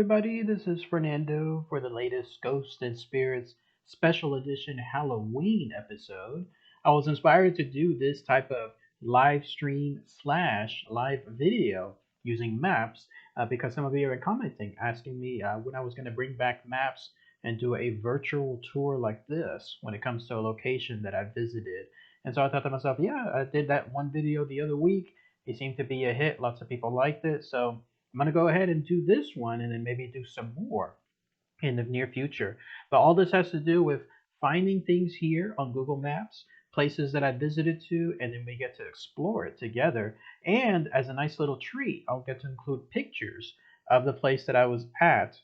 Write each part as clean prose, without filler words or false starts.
everybody, this is Fernando for the latest Ghosts and Spirits special edition Halloween episode. I was inspired to do this type of live stream slash live video using maps because some of you are commenting, asking me when I was going to bring back maps and do a virtual tour like this when it comes to a location that I visited. And so I thought to myself, yeah, I did that one video the other week. It seemed to be a hit. Lots of people liked it. So I'm going to go ahead and do this one and then maybe do some more in the near future. But all this has to do with finding things here on Google Maps, places that I visited to, and then we get to explore it together. And as a nice little treat, I'll get to include pictures of the place that I was at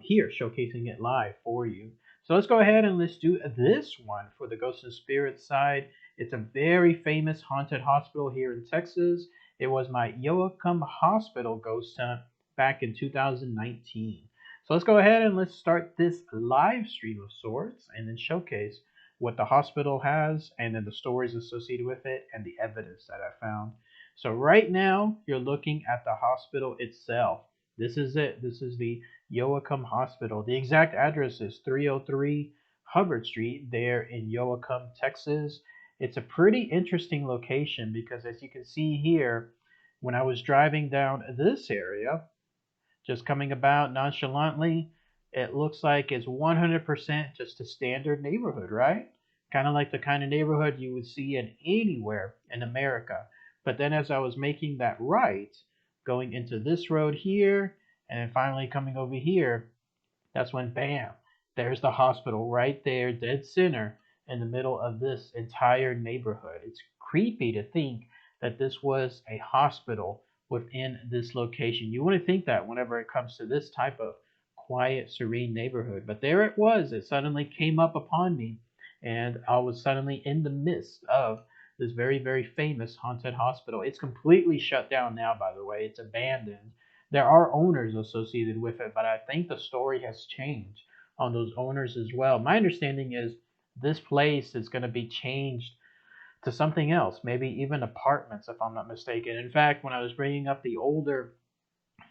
here, showcasing it live for you. So let's go ahead and let's do this one for the Ghosts and Spirits side. It's a very famous haunted hospital here in Texas. It was my Yoakum Hospital ghost hunt back in 2019. So let's go ahead and let's start this live stream of sorts and then showcase what the hospital has and then the stories associated with it and the evidence that I found. So right now you're looking at the hospital itself. This is it. This is the Yoakum Hospital. The exact address is 303 Hubbard Street there in Yoakum, Texas. It's a pretty interesting location because as you can see here, when I was driving down this area, just coming about nonchalantly, it looks like it's 100% just a standard neighborhood, right? Kind of like the kind of neighborhood you would see in anywhere in America. But then as I was making that right, going into this road here, and then finally coming over here, that's when bam, there's the hospital right there, dead center in the middle of this entire neighborhood. It's creepy to think that this was a hospital within this location. You wouldn't think that whenever it comes to this type of quiet, serene neighborhood. But there it was. It suddenly came up upon me, and I was suddenly in the midst of this very, very famous haunted hospital. It's completely shut down now, by the way. It's abandoned. There are owners associated with it, but I think the story has changed on those owners as well. My understanding is this place is going to be changed to something else, maybe even apartments, if I'm not mistaken. In fact, when I was bringing up the older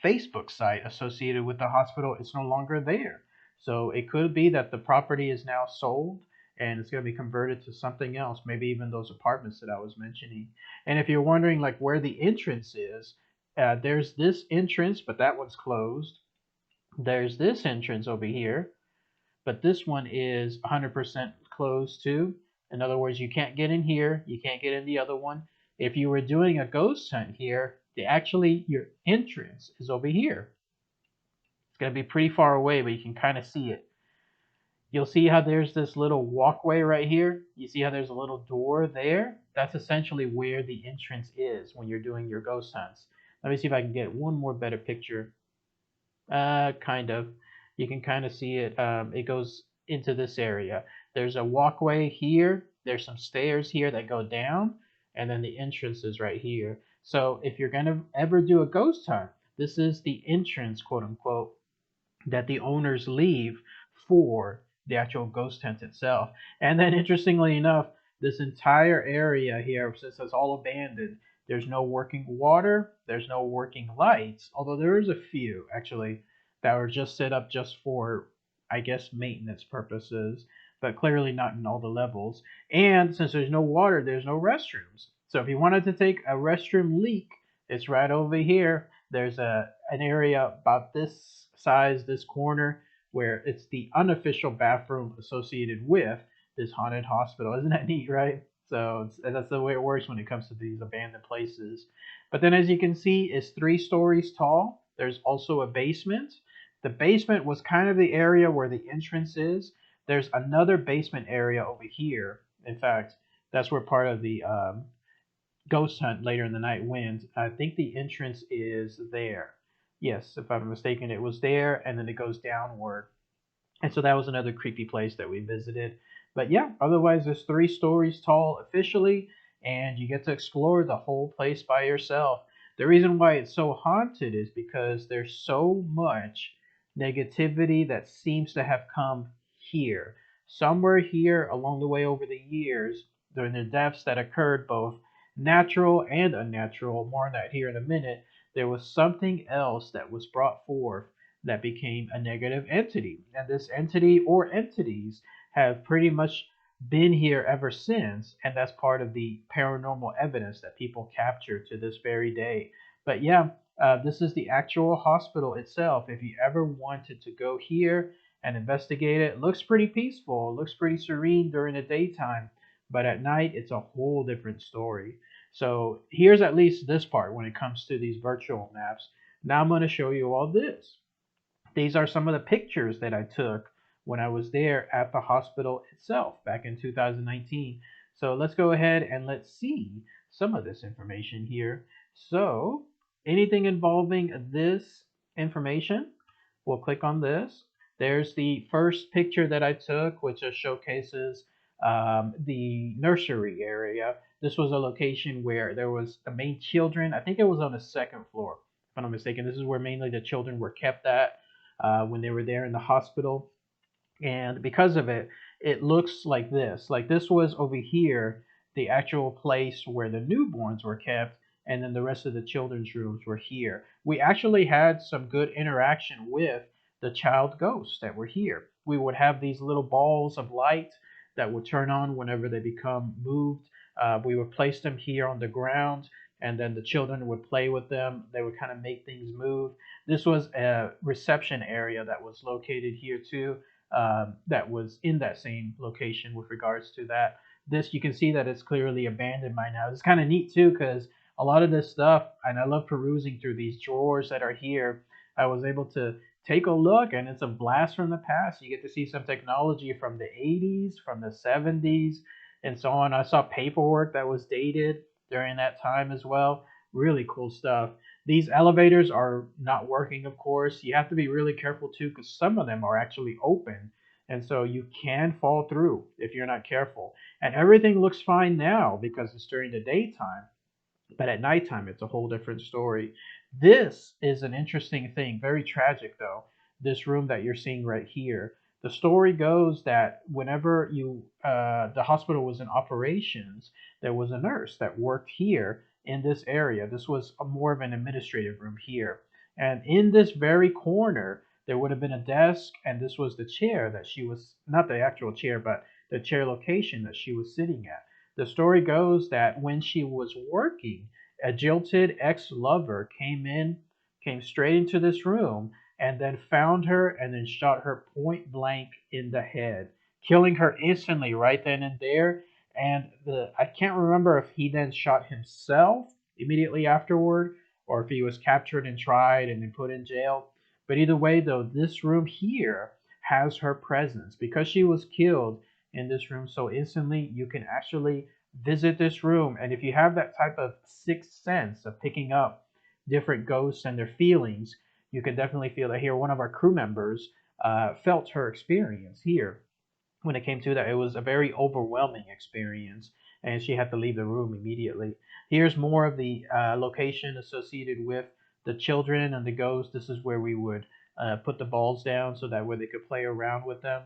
Facebook site associated with the hospital, it's no longer there. So it could be that the property is now sold and it's going to be converted to something else, maybe even those apartments that I was mentioning. And if you're wondering like where the entrance is, there's this entrance, but that one's closed. There's this entrance over here, but this one is 100% closed too. In other words, you can't get in here, you can't get in the other one. If you were doing a ghost hunt here, your entrance is over here. It's going to be pretty far away, but you can kind of see it. You'll see how there's this little walkway right here. You see how there's a little door there? That's essentially where the entrance is when you're doing your ghost hunts. Let me see if I can get one more better picture. Kind of. You can kind of see it. It goes into this area. There's a walkway here. There's some stairs here that go down, and then the entrance is right here. So if you're gonna ever do a ghost hunt, this is the entrance, quote unquote, that the owners leave for the actual ghost hunt itself. And then interestingly enough, this entire area here, since it's all abandoned, there's no working water, there's no working lights, although there is a few actually that were just set up just for, I guess, maintenance purposes, but clearly not in all the levels. And since there's no water, there's no restrooms. So if you wanted to take a restroom leak, it's right over here. There's an area about this size, this corner, where it's the unofficial bathroom associated with this haunted hospital. Isn't that neat, right? So that's the way it works when it comes to these abandoned places. But then as you can see, it's 3 stories tall. There's also a basement. The basement was kind of the area where the entrance is. There's another basement area over here. In fact, that's where part of the ghost hunt later in the night went. I think the entrance is there. Yes, if I'm mistaken, it was there, and then it goes downward. And so that was another creepy place that we visited. But yeah, otherwise, it's 3 stories tall officially, and you get to explore the whole place by yourself. The reason why it's so haunted is because there's so much negativity that seems to have come here. Somewhere here along the way over the years, during the deaths that occurred, both natural and unnatural, more on that here in a minute, there was something else that was brought forth that became a negative entity. And this entity or entities have pretty much been here ever since. And that's part of the paranormal evidence that people capture to this very day. But yeah, this is the actual hospital itself. If you ever wanted to go here and investigate it, it looks pretty peaceful, it looks pretty serene during the daytime. But at night, it's a whole different story. So here's at least this part when it comes to these virtual maps. Now I'm going to show you all this. These are some of the pictures that I took when I was there at the hospital itself back in 2019. So let's go ahead and let's see some of this information here. So anything involving this information, we'll click on this. There's the first picture that I took, which just showcases the nursery area. This was a location where there was the main children. I think it was on the second floor, if I'm not mistaken. This is where mainly the children were kept at when they were there in the hospital. And because of it, it looks like this. Like this was over here, the actual place where the newborns were kept, and then the rest of the children's rooms were here. We actually had some good interaction with the child ghosts that were here. We would have these little balls of light that would turn on whenever they become moved. We would place them here on the ground, and then the children would play with them. They would kind of make things move. This was a reception area that was located here too, that was in that same location with regards to that. This, you can see that it's clearly abandoned by now. It's kind of neat too because a lot of this stuff, and I love perusing through these drawers that are here. I was able to take a look, and it's a blast from the past. You get to see some technology from the 80s, from the 70s, and so on. I saw paperwork that was dated during that time as well. Really cool stuff. These elevators are not working, of course. You have to be really careful too, because some of them are actually open. And so you can fall through if you're not careful. And everything looks fine now because it's during the daytime. But at nighttime, it's a whole different story. This is an interesting thing, very tragic though. This room that you're seeing right here. The story goes that whenever the hospital was in operations, there was a nurse that worked here in this area. This was more of an administrative room here. And in this very corner, there would have been a desk, and this was the chair that she was, not the actual chair, but the chair location that she was sitting at. The story goes that when she was working, a jilted ex-lover came straight into this room, and then found her and then shot her point blank in the head, killing her instantly right then and there. And I can't remember if he then shot himself immediately afterward or if he was captured and tried and then put in jail. But either way, though, this room here has her presence because she was killed in this room so instantly. You can actually visit this room, and if you have that type of sixth sense of picking up different ghosts and their feelings, you can definitely feel that here. One of our crew members felt her experience here when it came to that. It was a very overwhelming experience, and she had to leave the room immediately. Here's more of the location associated with the children and the ghosts. This is where we would put the balls down so that way they could play around with them.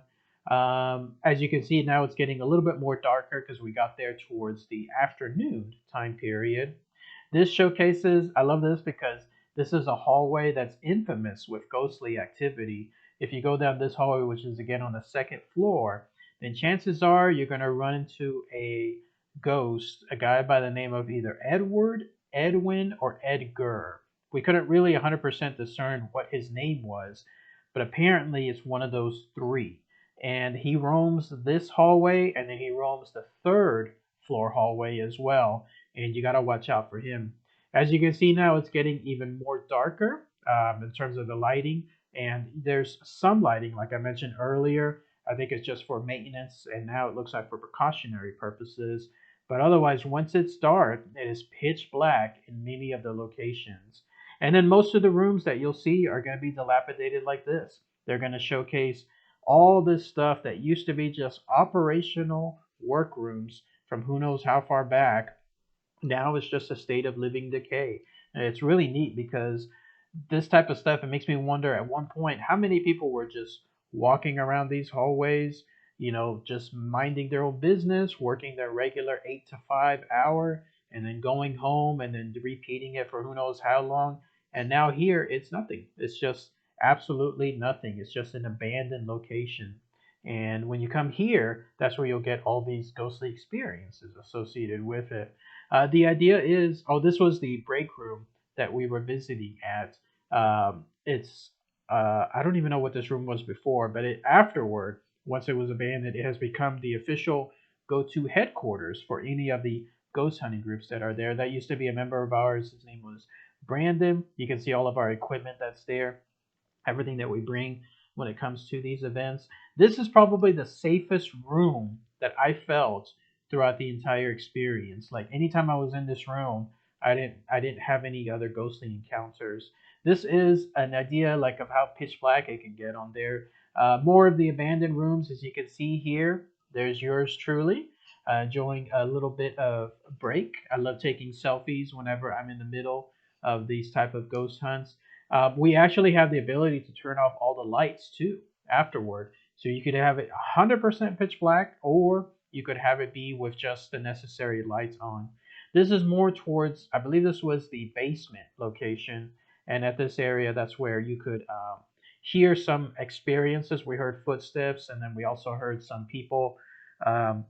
As you can see now, it's getting a little bit more darker because we got there towards the afternoon time period. This showcases, I love this because this is a hallway that's infamous with ghostly activity. If you go down this hallway, which is again on the second floor, then chances are you're going to run into a ghost, a guy by the name of either Edward, Edwin, or Edgar. We couldn't really 100% discern what his name was, but apparently it's one of those three. And he roams this hallway, and then he roams the third floor hallway as well. And you got to watch out for him. As you can see now, it's getting even more darker in terms of the lighting. And there's some lighting, like I mentioned earlier. I think it's just for maintenance, and now it looks like for precautionary purposes. But otherwise, once it's dark, it is pitch black in many of the locations. And then most of the rooms that you'll see are going to be dilapidated like this. They're going to showcase all this stuff that used to be just operational workrooms from who knows how far back. Now it's just a state of living decay. And it's really neat because this type of stuff, it makes me wonder at one point how many people were just walking around these hallways, just minding their own business, working their regular 8 to 5 hour, and then going home and then repeating it for who knows how long. And now here it's nothing. It's just absolutely nothing. It's just an abandoned location. And when you come here, that's where you'll get all these ghostly experiences associated with it. The idea is, oh, this was the break room that we were visiting at. It's I don't even know what this room was before, but afterward, once it was abandoned, it has become the official go-to headquarters for any of the ghost hunting groups that are there. That used to be a member of ours. His name was Brandon. You can see all of our equipment that's there, everything that we bring when it comes to these events. This is probably the safest room that I felt throughout the entire experience. Like anytime I was in this room, I didn't have any other ghostly encounters. This is an idea like of how pitch black it can get on there. More of the abandoned rooms, as you can see here. There's yours truly, enjoying a little bit of break. I love taking selfies whenever I'm in the middle of these type of ghost hunts. We actually have the ability to turn off all the lights too afterward. So you could have it 100% pitch black, or you could have it be with just the necessary lights on. This is more towards, I believe this was the basement location. And at this area, that's where you could hear some experiences. We heard footsteps, and then we also heard some people um,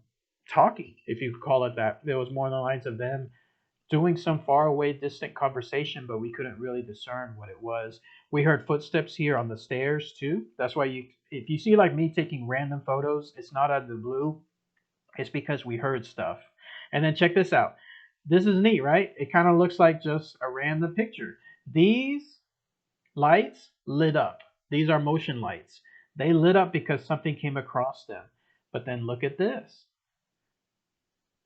talking, if you could call it that. There was more on the lines of them doing some faraway, distant conversation, but we couldn't really discern what it was. We heard footsteps here on the stairs too. That's why if you see like me taking random photos, it's not out of the blue. It's because we heard stuff. And then check this out. This is neat, right? It kind of looks like just a random picture. These lights lit up. These are motion lights. They lit up because something came across them. But then look at this,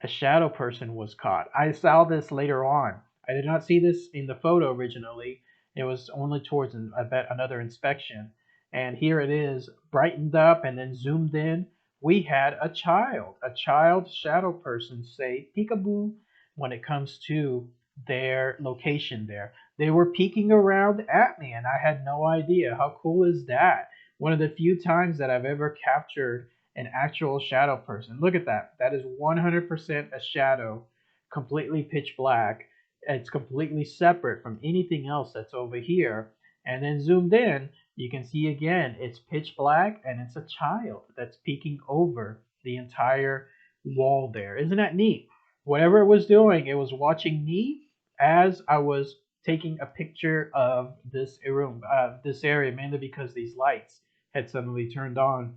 a shadow person was caught. I saw this later on. I did not see this in the photo originally. It was only towards another inspection. And here it is, brightened up and then zoomed in. We had a child shadow person say peekaboo when it comes to their location there. They were peeking around at me and I had no idea. How cool is that? One of the few times that I've ever captured an actual shadow person. Look at that. That is 100% a shadow, completely pitch black. It's completely separate from anything else that's over here. And then zoomed in, you can see again, it's pitch black and it's a child that's peeking over the entire wall there. Isn't that neat? Whatever it was doing, it was watching me as I was taking a picture of this room, this area, mainly because these lights had suddenly turned on,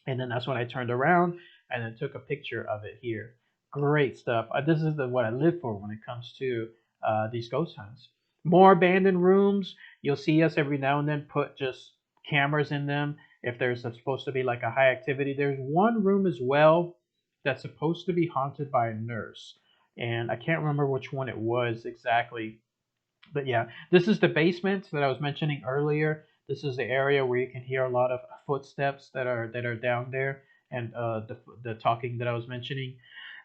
and then that's when I turned around and then took a picture of it here. Great stuff. This is what I live for when it comes to these ghost hunts. More abandoned rooms. You'll see us every now and then put just cameras in them if there's supposed to be like a high activity. There's one room as well that's supposed to be haunted by a nurse. And I can't remember which one it was exactly, but yeah, this is the basement that I was mentioning earlier. This is the area where you can hear a lot of footsteps that are down there, and the talking that I was mentioning.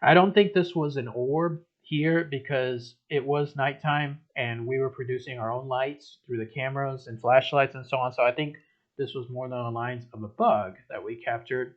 I don't think this was an orb here because it was nighttime and we were producing our own lights through the cameras and flashlights and so on. So I think this was more than the lines of a bug that we captured,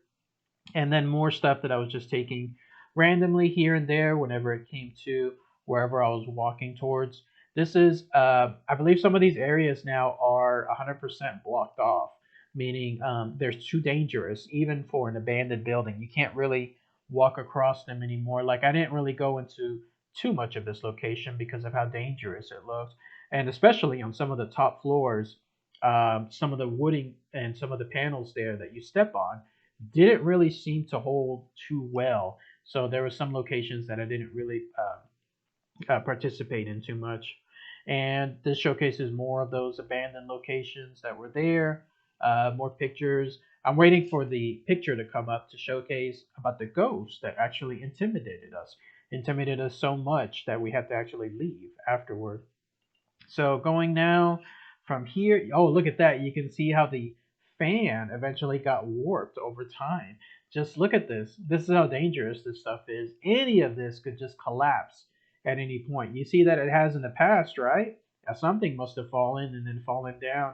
and then more stuff that I was just taking randomly here and there whenever it came to wherever I was walking towards. This is, I believe some of these areas now are 100% blocked off, meaning they're too dangerous, even for an abandoned building. You can't really walk across them anymore. Like, I didn't really go into too much of this location because of how dangerous it looks. And especially on some of the top floors, some of the wooding and some of the panels there that you step on didn't really seem to hold too well. So there were some locations that I didn't really participate in too much. And this showcases more of those abandoned locations that were there, more pictures. I'm waiting for the picture to come up to showcase about the ghost that actually intimidated us so much that we had to actually leave afterward. So going now from here, oh, look at that. You can see how the fan eventually got warped over time. Just look at this. This is how dangerous this stuff is. Any of this could just collapse at any point. You see that it has in the past, right? Something must have fallen and then fallen down.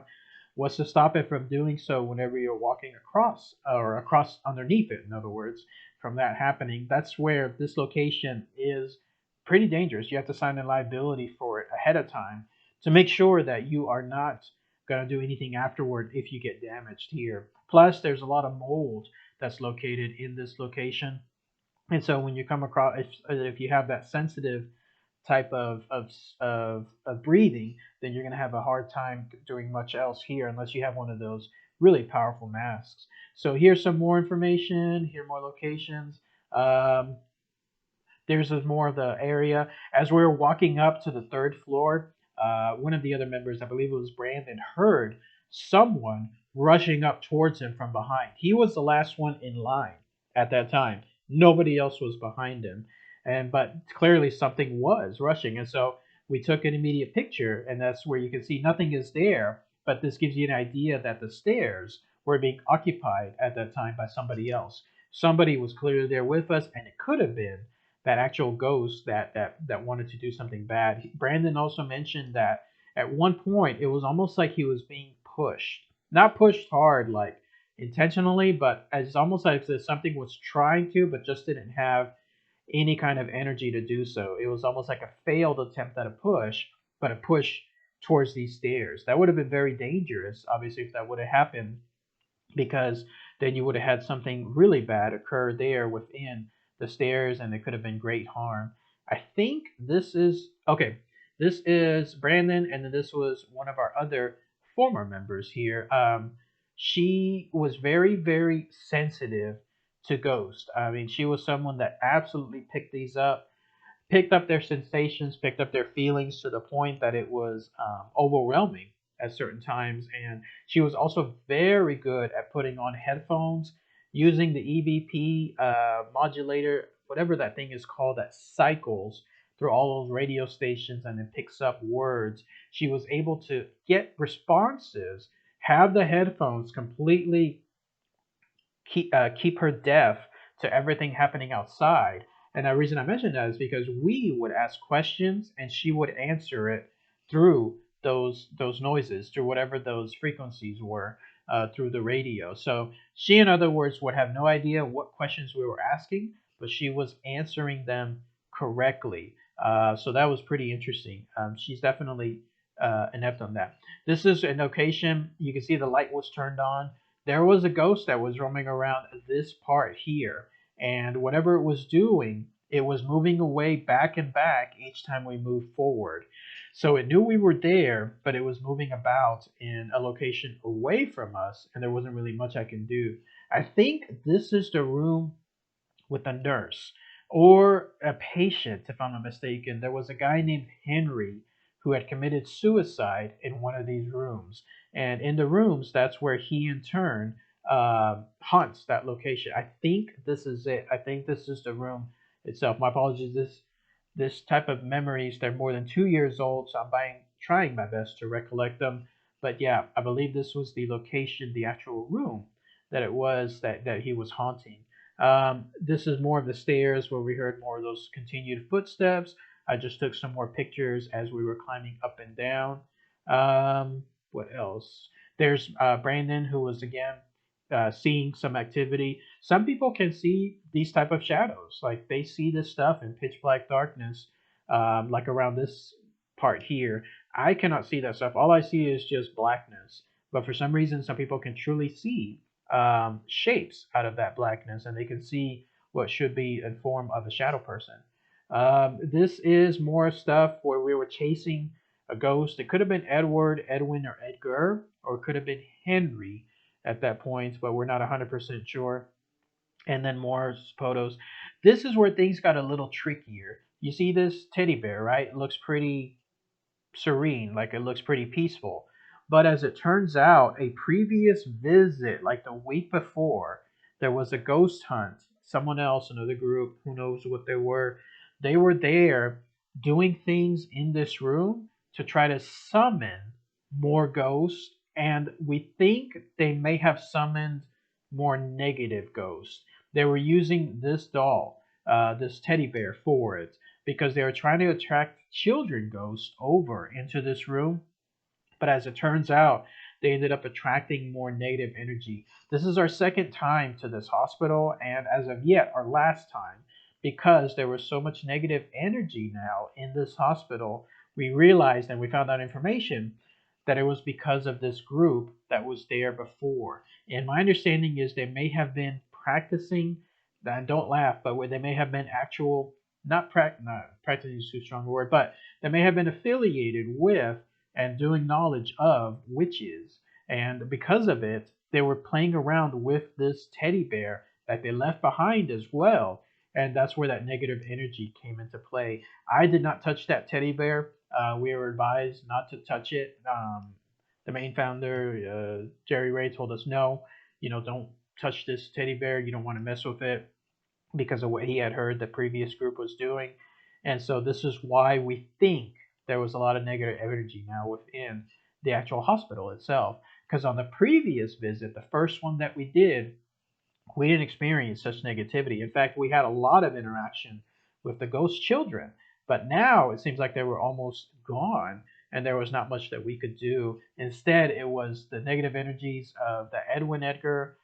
What's to stop it from doing so whenever you're walking across, or across underneath it, in other words, from that happening? That's where this location is pretty dangerous. You have to sign a liability for it ahead of time to make sure that you are not going to do anything afterward if you get damaged here. Plus, there's a lot of mold that's located in this location. And so when you come across, if you have that sensitive type of breathing, then you're going to have a hard time doing much else here unless you have one of those really powerful masks. So here's some more information. Here are more locations. Um, there's more of the area. As we were walking up to the third floor, one of the other members, I believe it was Brandon, heard someone rushing up towards him from behind. He was the last one in line at that time. Nobody else was behind him. But clearly something was rushing. And so we took an immediate picture, and that's where you can see nothing is there. But this gives you an idea that the stairs were being occupied at that time by somebody else. Somebody was clearly there with us, and it could have been that actual ghost that wanted to do something bad. Brandon also mentioned that at one point it was almost like he was being pushed, not pushed hard like intentionally, but it's almost like if something was trying to, but just didn't have any kind of energy to do so. It was almost like a failed attempt at a push, but a push towards these stairs. That would have been very dangerous, obviously, if that would have happened, because then you would have had something really bad occur there within the stairs, and it could have been great harm. I think this is okay. This is Brandon, and then this was one of our other former members here. She was very, very sensitive to ghosts. I mean, she was someone that absolutely picked up their sensations, picked up their feelings to the point that it was overwhelming at certain times. And she was also very good at putting on headphones, using the EVP modulator, whatever that thing is called, that cycles through all those radio stations and then picks up words. She was able to get responses, have the headphones completely keep her deaf to everything happening outside. And the reason I mention that is because we would ask questions and she would answer it through those noises, through whatever those frequencies were, through the radio. So she, in other words, would have no idea what questions we were asking, but she was answering them correctly. So that was pretty interesting. She's definitely inept on that. This is a location. You can see the light was turned on. There was a ghost that was roaming around this part here, and whatever it was doing, it was moving away back and back each time we moved forward. So it knew we were there, but it was moving about in a location away from us, and there wasn't really much I can do. I think this is the room with a nurse or a patient, if I'm not mistaken. There was a guy named Henry who had committed suicide in one of these rooms. And in the rooms, that's where he in turn haunts that location. I think this is it. I think this is the room itself. My apologies. This type of memories, they're more than 2 years old, so trying my best to recollect them. But yeah, I believe this was the location, the actual room that it was that he was haunting. This is more of the stairs where we heard more of those continued footsteps. I just took some more pictures as we were climbing up and down. What else? There's Brandon, who was again seeing some activity. Some people can see these type of shadows, like they see this stuff in pitch black darkness, like around this part here. I cannot see that stuff. All I see is just blackness. But for some reason, some people can truly see shapes out of that blackness, and they can see what should be in form of a shadow person. This is more stuff where we were chasing a ghost. It could have been Edward, Edwin, or Edgar, or it could have been Henry at that point, but we're not 100% sure. And then more photos. This is where things got a little trickier. You see this teddy bear, right? It looks pretty serene, like it looks pretty peaceful. But as it turns out, a previous visit, like the week before, there was a ghost hunt. Someone else, another group, who knows what they were there doing things in this room to try to summon more ghosts. And we think they may have summoned more negative ghosts. They were using this doll, this teddy bear, for it because they were trying to attract children ghosts over into this room. But as it turns out, they ended up attracting more negative energy. This is our second time to this hospital, and as of yet, our last time, because there was so much negative energy now in this hospital. We realized and we found out information that it was because of this group that was there before. And my understanding is they may have been practicing, and don't laugh, but where they may have been actual, not practicing is too strong a word, but they may have been affiliated with and doing knowledge of witches. And because of it, they were playing around with this teddy bear that they left behind as well. And that's where that negative energy came into play. I did not touch that teddy bear. We were advised not to touch it. The main founder, Jerry Ray, told us no, don't touch this teddy bear. You don't want to mess with it because of what he had heard the previous group was doing. And so this is why we think there was a lot of negative energy now within the actual hospital itself. Because on the previous visit, the first one that we did, we didn't experience such negativity. In fact, we had a lot of interaction with the ghost children. But now it seems like they were almost gone and there was not much that we could do. Instead, it was the negative energies of the Edward,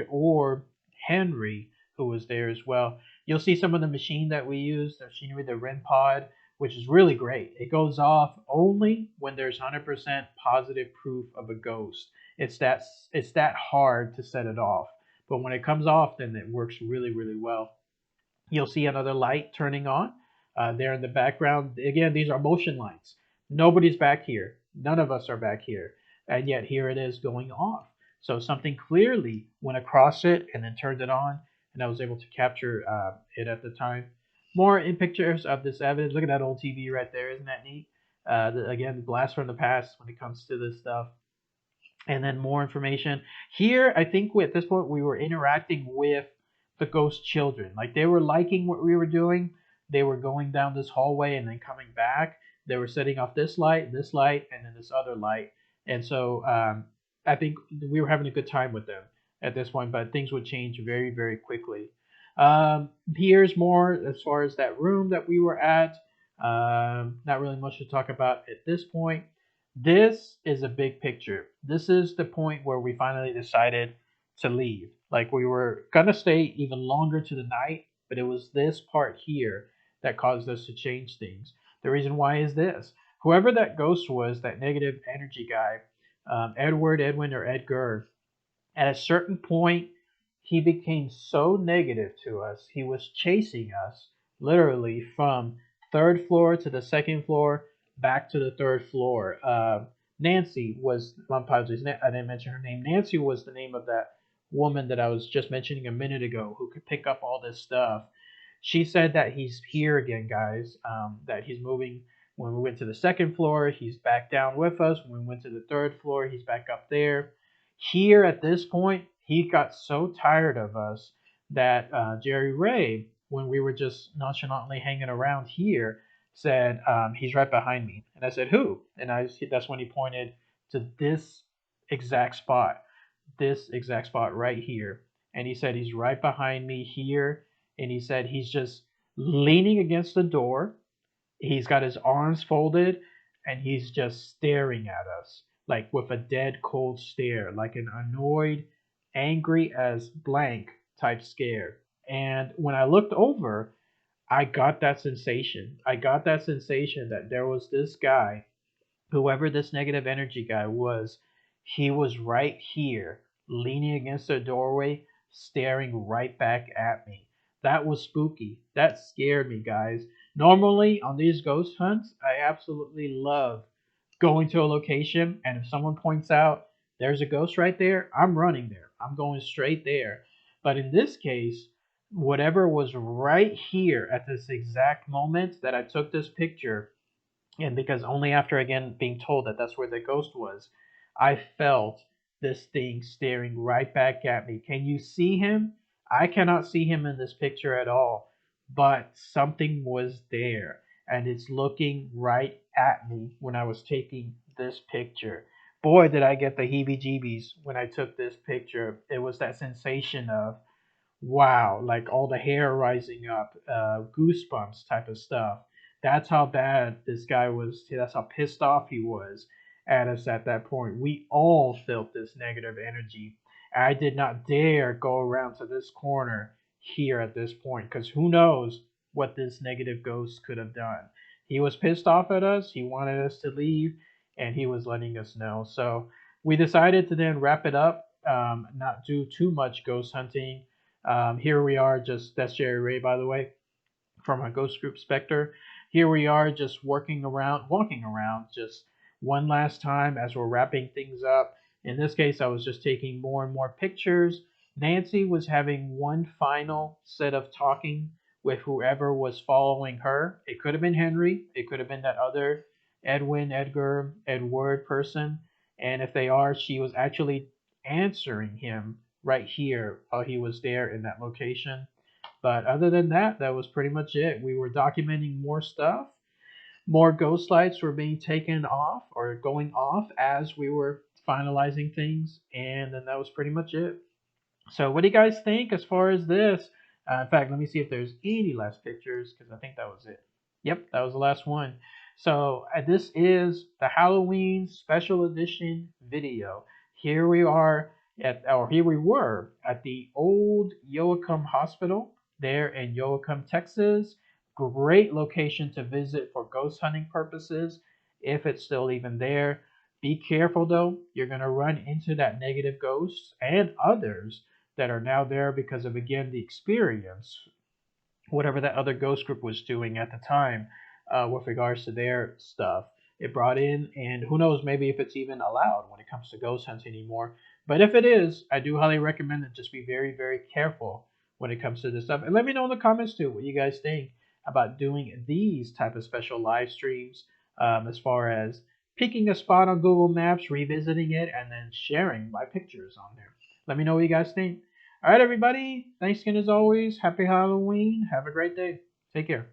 or Henry, who was there as well. You'll see some of the machine that we use, the machinery, the REM pod, which is really great. It goes off only when there's 100% positive proof of a ghost. It's that hard to set it off. But when it comes off, then it works really, really well. You'll see another light turning on there in the background. Again, these are motion lights. Nobody's back here. None of us are back here. And yet here it is going off. So something clearly went across it and then turned it on, and I was able to capture it at the time. More in pictures of this evidence. Look at that old TV right there. Isn't that neat? Again, blast from the past when it comes to this stuff. And then more information. Here, I think at this point we were interacting with the ghost children. Like they were liking what we were doing. They were going down this hallway and then coming back. They were setting off this light, and then this other light. And so I think we were having a good time with them at this point, but things would change very, very quickly. Here's more as far as that room that we were at. Not really much to talk about at this point. This is a big picture. This is the point where we finally decided to leave. Like we were gonna stay even longer to the night, but it was this part here that caused us to change things. The reason why is this: whoever that ghost was, that negative energy guy, Edward, Edwin, or Edgar, at a certain point, he became so negative to us. He was chasing us literally from third floor to the second floor, back to the third floor. Nancy was, my apologies, I didn't mention her name. Nancy was the name of that woman that I was just mentioning a minute ago who could pick up all this stuff. She said that he's here again, guys, that he's moving. When we went to the second floor, he's back down with us. When we went to the third floor, he's back up there. Here at this point, he got so tired of us that Jerry Ray, when we were just nonchalantly hanging around here, said, he's right behind me. And I said, who? And that's when he pointed to this exact spot right here. And he said, he's right behind me here. And he said, he's just leaning against the door. He's got his arms folded and he's just staring at us like with a dead cold stare, like an annoyed, angry as blank type scare. And when I looked over, I got that sensation. I got that sensation that there was this guy, whoever this negative energy guy was, he was right here, leaning against the doorway, staring right back at me. That was spooky. That scared me, guys. Normally, on these ghost hunts, I absolutely love going to a location, and if someone points out there's a ghost right there, I'm running there. I'm going straight there. But in this case, whatever was right here at this exact moment that I took this picture, and because only after again being told that that's where the ghost was, I felt this thing staring right back at me. Can you see him? I cannot see him in this picture at all, but something was there and it's looking right at me when I was taking this picture. Boy, did I get the heebie jeebies when I took this picture. It was that sensation of wow, like all the hair rising up, goosebumps type of stuff. That's how bad this guy was. That's how pissed off he was at us at that point. We all felt this negative energy. I did not dare go around to this corner here at this point because who knows what this negative ghost could have done. He was pissed off at us. He wanted us to leave. and he was letting us know. So we decided to then wrap it up, not do too much ghost hunting. Here we are, just that's Jerry Ray, by the way, from our ghost group Spectre. Here we are just walking around just one last time as we're wrapping things up. In this case, I was just taking more and more pictures. Nancy was having one final set of talking with whoever was following her. It could have been Henry, it could have been that other Edward person. And if they are, she was actually answering him right here while he was there in that location. But other than that, that was pretty much it. We were documenting more stuff. More ghost lights were being taken off or going off as we were finalizing things. And then that was pretty much it. So, what do you guys think as far as this? In fact, let me see if there's any last pictures because I think that was it. Yep, that was the last one. So, this is the Halloween special edition video. Here we are here we were at the old Yoakum Hospital there in Yoakum, Texas. Great location to visit for ghost hunting purposes if it's still even there. Be careful though, you're going to run into that negative ghost and others that are now there because of, again, the experience, whatever that other ghost group was doing at the time with regards to their stuff. It brought in, and who knows, maybe if it's even allowed when it comes to ghost hunts anymore. But if it is, I do highly recommend that just be very, very careful when it comes to this stuff. And let me know in the comments too what you guys think about doing these type of special live streams, as far as picking a spot on Google Maps, revisiting it, and then sharing my pictures on there. Let me know what you guys think. All right, everybody. Thanks again as always. Happy Halloween. Have a great day. Take care.